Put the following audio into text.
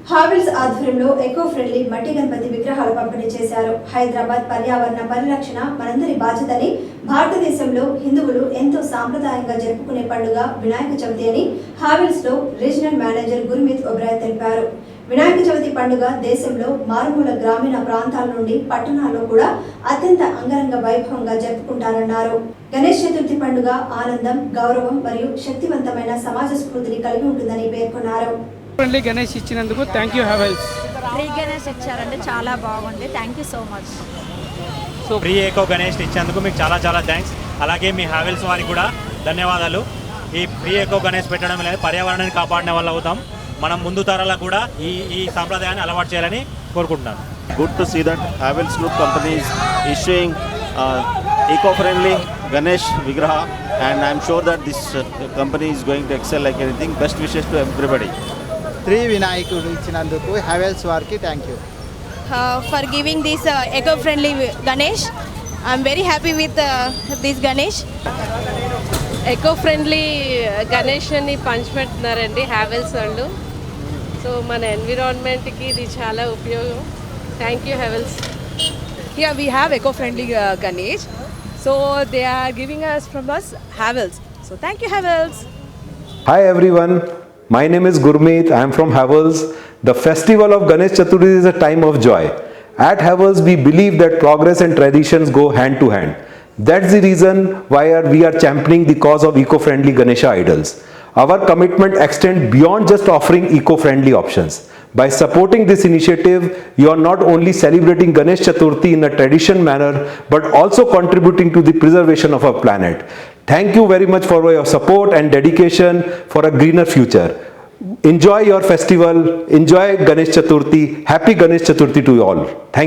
హావెల్స్ ఆధ్వర్యంలో eco friendly మట్టి గణపతి విగ్రహాలు పంపిణీ చేశారు. హైదరాబాద్ పర్యావరణ పరిరక్షణ మనందరి బాధ్యతని, భారతదేశంలో హిందువులు ఎంతో సాంప్రదాయంగా జరుపుకునే పండుగ వినాయక చవితి అని హావెల్స్ లో రీజనల్ మేనేజర్ గుర్మీత్ ఒబ్రాయ్ తెలిపారు. వినాయక చవితి పండుగ దేశంలో మారుమూల గ్రామీణ ప్రాంతాల నుండి పట్టణాల్లో కూడా అత్యంత అంగరంగ వైభవంగా జరుపుకుంటారన్నారు. గణేష్ చతుర్థి పండుగ ఆనందం, గౌరవం మరియు శక్తివంతమైన సమాజ స్ఫూర్తిని కలిగి ఉంటుందని పేర్కొన్నారు. ఫ్రెండ్లీ గణేష్ ఇచ్చినందుకు thank you Havells. Free Ganesh ఇచ్చారంటే చాలా బాగుంది. Thank you so much. So free eco Ganesh ఇచ్చేందుకు మీకు చాలా చాలా థ్యాంక్స్. అలాగే మీ హావెల్స్ వారికి కూడా ధన్యవాదాలు. ఈ ఫ్రీ ఎకో గణేష్ పెట్టడం అనేది పర్యావరణాన్ని కాపాడిన వాళ్ళు అవుతాం. మనం ముందు తరాలకు కూడా ఈ సాంప్రదాయాన్ని అలవాటు చేయాలని కోరుకుంటున్నాను. Good to see that Havells Group company is issuing eco-friendly Ganesh Vigraha, and I'm sure that this company is going to excel like anything. Best wishes to everybody. Three Vinayikudu ఇచ్చినందుకు Havells వారికి thank you. For giving this eco-friendly Ganesh. I'm very happy with this Ganesh. Eco-friendly Ganesh అని పంచిపెడుతున్నారండి హ్యావెల్స్ వాళ్ళు. So మన ఎన్విరాన్మెంట్కి ఇది చాలా ఉపయోగం. Thank you Havells. Here we have eco-friendly Ganesh. So they are giving us from us Havells. So thank you Havells. Hi everyone, my name is Gurmeet. I am from Havells. The festival of Ganesh Chaturthi is a time of joy. At Havells we believe that progress and traditions go hand to hand. That's the reason why we are championing the cause of eco-friendly Ganesha idols. Our commitment extends beyond just offering eco-friendly options. By supporting this initiative, you are not only celebrating Ganesh Chaturthi in a traditional manner, but also contributing to the preservation of our planet. Thank you very much for your support and dedication for a greener future. Enjoy your festival. Enjoy Ganesh Chaturthi. Happy Ganesh Chaturthi to you all. Thank you.